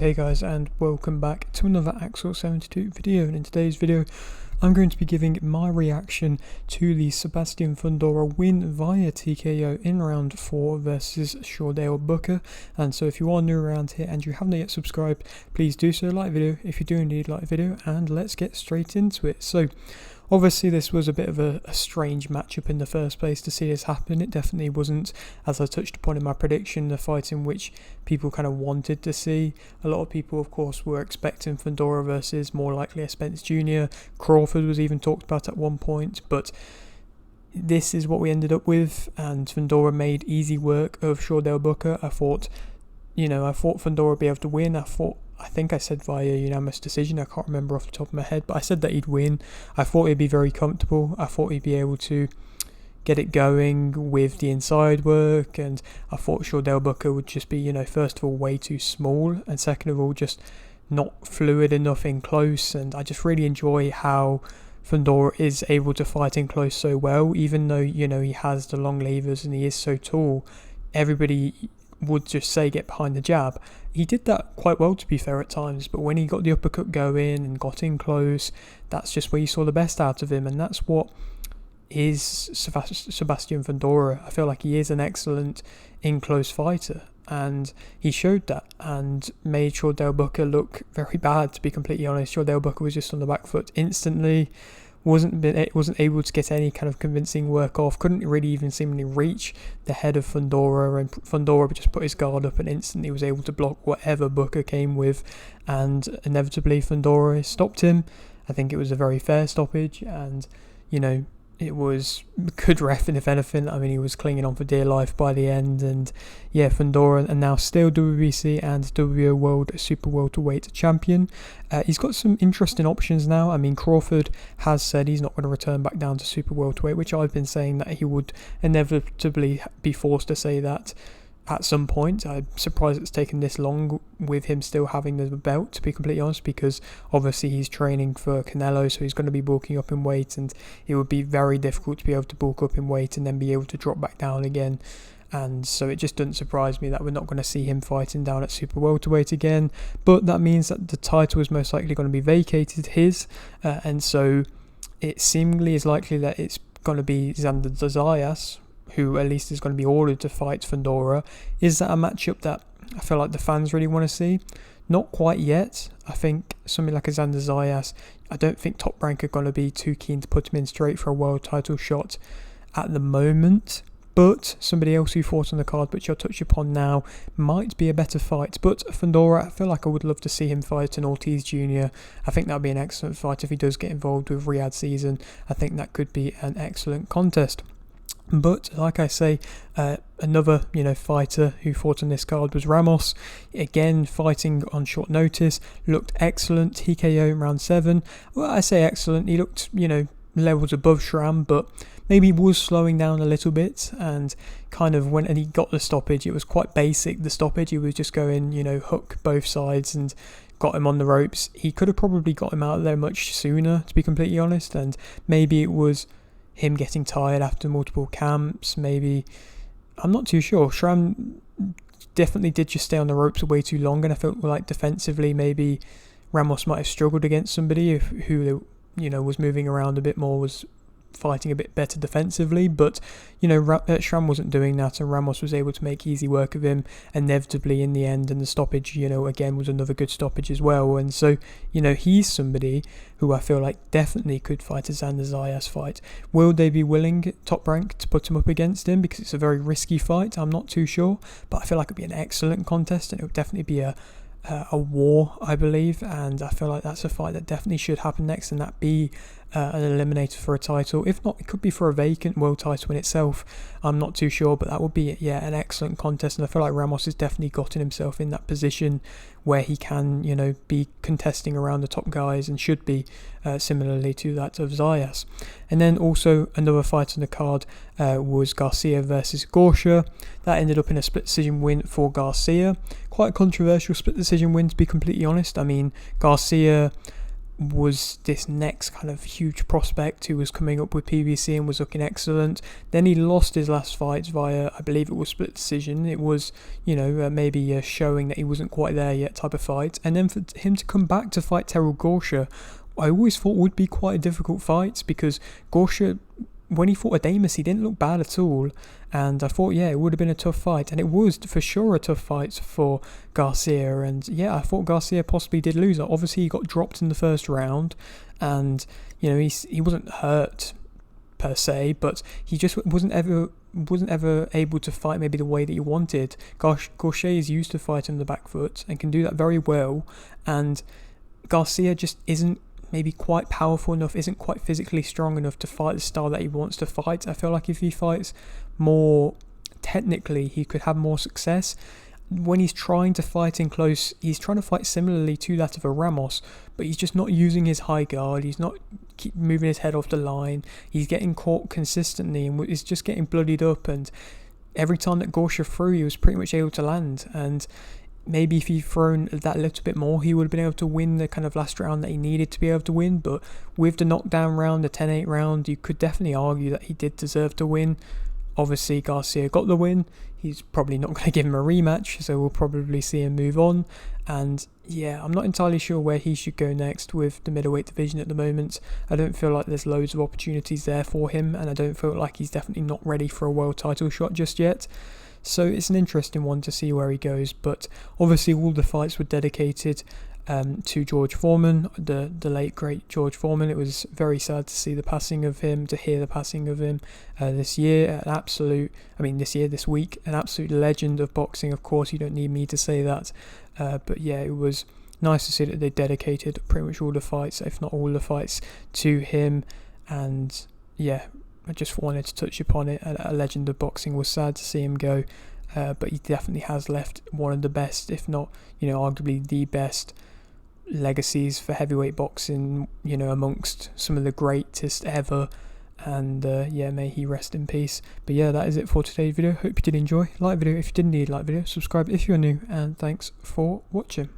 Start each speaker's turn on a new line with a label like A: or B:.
A: Hey guys, and welcome back to another Axel 72 video, and in today's video I'm going to be giving my reaction to the Sebastian Fundora win via TKO in round 4 versus Chordale Booker. And so if you are new around here and you haven't yet subscribed, please do so, like the video if you do indeed like the video, and let's get straight into it. So obviously this was a bit of a strange matchup in the first place to see this happen. It definitely wasn't, as I touched upon in my prediction, the fight in which people kind of wanted to see. A lot of people, of course, were expecting Fundora versus more likely a Spence Jr. Crawford was even talked about at one point, but this is what we ended up with, and Fundora made easy work of Chordale Booker. I thought Fundora would be able to win. I think I said via unanimous decision, I can't remember off the top of my head, but I said that he'd win. I thought he'd be very comfortable. I thought he'd be able to get it going with the inside work, and I thought Chordale Booker would just be, first of all, way too small, and second of all, just not fluid enough in close. And I just really enjoy how Fundora is able to fight in close so well, even though, he has the long levers and he is so tall. Everybody would just say get behind the jab. He did that quite well, to be fair, at times, but when he got the uppercut going and got in close, that's just where you saw the best out of him, and that's what is Sebastian Fundora. I feel like he is an excellent in-close fighter, and he showed that and made Chordale Booker look very bad, to be completely honest. Chordale Booker was just on the back foot instantly, wasn't able to get any kind of convincing work off, couldn't really even seemingly reach the head of Fundora, and Fundora just put his guard up and instantly was able to block whatever Booker came with, and inevitably Fundora stopped him. I think it was a very fair stoppage, and it was good reffing, if anything. I mean, he was clinging on for dear life by the end, and yeah, Fundora, and now still WBC and WBO World Super Welterweight Champion. He's got some interesting options now. I mean, Crawford has said he's not going to return back down to Super Welterweight, which I've been saying that he would inevitably be forced to say that at some point. I'm surprised it's taken this long with him still having the belt, to be completely honest, because obviously he's training for Canelo, so he's going to be bulking up in weight, and it would be very difficult to be able to bulk up in weight and then be able to drop back down again. And so it just doesn't surprise me that we're not going to see him fighting down at super welterweight again, but that means that the title is most likely going to be vacated, and so it seemingly is likely that it's going to be Xander Zayas who at least is going to be ordered to fight Fundora. Is that a matchup that I feel like the fans really want to see? Not quite yet. I think something like a Xander Zayas, I don't think Top Rank are going to be too keen to put him in straight for a world title shot at the moment. But somebody else who fought on the card, which I'll touch upon now, might be a better fight. But Fundora, I feel like I would love to see him fight an Ortiz Jr. I think that would be an excellent fight if he does get involved with Riyadh season. I think that could be an excellent contest. But like I say, another fighter who fought on this card was Ramos. Again, fighting on short notice, looked excellent. TKO in round 7. Well, I say excellent. He looked levels above Schramm, but maybe he was slowing down a little bit. And kind of when he got the stoppage, it was quite basic. The stoppage, he was just going hook both sides and got him on the ropes. He could have probably got him out of there much sooner, to be completely honest. And maybe it was him getting tired after multiple camps, maybe. I'm not too sure. Schramm definitely did just stay on the ropes way too long, and I felt like defensively maybe Ramos might have struggled against somebody who was moving around a bit more, was fighting a bit better defensively, but Schramm wasn't doing that, and Ramos was able to make easy work of him inevitably in the end, and the stoppage again was another good stoppage as well. And so he's somebody who I feel like definitely could fight a Xander Zayas fight. Will they be willing, Top Rank, to put him up against him, because it's a very risky fight? I'm not too sure, but I feel like it'd be an excellent contest, and it would definitely be a war, I believe, and I feel like that's a fight that definitely should happen next, and that be an eliminator for a title. If not, it could be for a vacant world title in itself. I'm not too sure, but that would be an excellent contest, and I feel like Ramos has definitely gotten himself in that position where he can be contesting around the top guys, and should be similarly to that of Zayas. And then also another fight on the card was Garcia versus Gausha. That ended up in a split decision win for Garcia. Quite a controversial split decision win, to be completely honest. I mean, Garcia was this next kind of huge prospect who was coming up with PBC and was looking excellent. Then he lost his last fights via, I believe it was split decision. It was, maybe showing that he wasn't quite there yet type of fight. And then for him to come back to fight Terrell Gausha, I always thought would be quite a difficult fight, because Gausha, when he fought Adamus, he didn't look bad at all, and I thought, it would have been a tough fight, and it was for sure a tough fight for Garcia, and I thought Garcia possibly did lose. Obviously, he got dropped in the first round, and he wasn't hurt per se, but he just wasn't ever able to fight maybe the way that he wanted. Garcia is used to fighting on the back foot and can do that very well, and Garcia just isn't maybe quite powerful enough, isn't quite physically strong enough to fight the style that he wants to fight. I feel like if he fights more technically, he could have more success. When he's trying to fight in close, he's trying to fight similarly to that of a Ramos, but he's just not using his high guard, he's not keep moving his head off the line, he's getting caught consistently and is just getting bloodied up, and every time that Gausha threw, he was pretty much able to land, and maybe if he'd thrown that little bit more, he would have been able to win the kind of last round that he needed to be able to win. But with the knockdown round, the 10-8 round, you could definitely argue that he did deserve to win. Obviously, Garcia got the win. He's probably not going to give him a rematch, so we'll probably see him move on. And I'm not entirely sure where he should go next with the middleweight division at the moment. I don't feel like there's loads of opportunities there for him, and I don't feel like he's definitely not ready for a world title shot just yet. So it's an interesting one to see where he goes, but obviously all the fights were dedicated to George Foreman, the late great George Foreman. It was very sad to see the passing of him, to hear the passing of him this year. This week, an absolute legend of boxing. Of course, you don't need me to say that, but it was nice to see that they dedicated pretty much all the fights, if not all the fights, to him. And I just wanted to touch upon it. A legend of boxing. Was sad to see him go, but he definitely has left one of the best, if not, arguably the best legacies for heavyweight boxing, amongst some of the greatest ever. And may he rest in peace. But that is it for today's video. Hope you did enjoy. Like the video if you did indeed like the video. Subscribe if you're new, and thanks for watching.